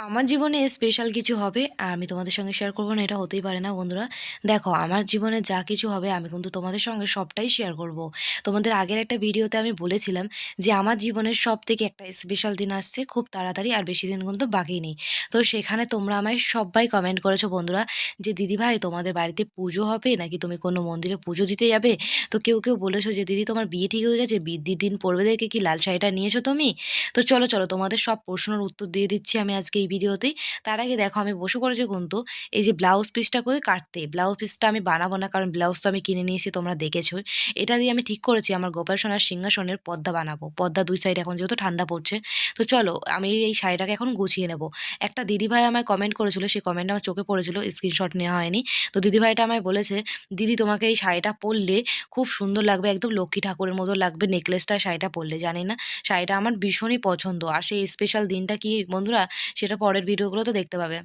আমার জীবনে স্পেশাল কিছু হবে আর আমি তোমাদের সঙ্গে শেয়ার করব না, এটা হতেই পারে না বন্ধুরা। দেখো, আমার জীবনে যা কিছু হবে আমি কিন্তু তোমাদের সঙ্গে সবটাই শেয়ার করব। তোমাদের আগের একটা ভিডিওতে আমি বলেছিলাম যে আমার জীবনের সবথেকে একটা স্পেশাল দিন আসছে খুব তাড়াতাড়ি, আর বেশি দিন কিন্তু বাকি নেই। তো সেখানে তোমরা আমায় সবাই কমেন্ট করেছো বন্ধুরা, যে দিদিভাই তোমাদের বাড়িতে পুজো হবে নাকি তুমি কোনো মন্দিরে পুজো দিতে যাবে? তো কেউ বলেছো যে দিদি তোমার বিয়ে ঠিক হয়ে গেছে, বিয়ের দিন পড়বে দেখে কি লাল শাড়িটা নিয়েছো তুমি? তো চলো তোমাদের সব প্রশ্নের উত্তর দিয়ে দিচ্ছি আমি আজকে এই ভিডিওতেই। তার আগে দেখো, আমি বসে পড়েছি কিন্তু এই যে ব্লাউজ পিসটা করে কাটতে। ব্লাউজ পিসটা আমি বানাবো না, কারণ ব্লাউজ তো আমি কিনে নিয়েছি, তোমরা দেখেছোই। এটা দিয়ে আমি ঠিক করেছি আমার গোপাল সোনার সিংহাসনের পর্দা বানাবো। পর্দা দুই সাইড এখন যেহেতু ঠান্ডা পড়ছে। তো চলো আমি এই শাড়িটাকে এখন গুছিয়ে নেব। একটা দিদিভাই আমায় কমেন্ট করেছিল, সেই কমেন্ট আমার চোখে পড়েছিল, স্ক্রিনশট নেওয়া হয়নি। তো দিদিভাইটা আমায় বলেছে, দিদি তোমাকে এই শাড়িটা পরলে খুব সুন্দর লাগবে, একদম লক্ষ্মী ঠাকুরের মতো লাগবে নেকলেসটা শাড়িটা পরলে। জানি না, শাড়িটা আমার ভীষণই পছন্দ। আর সেই স্পেশাল দিনটা কি বন্ধুরা, সেটা পরের ভিডিওগুলোতে দেখতে পাবে।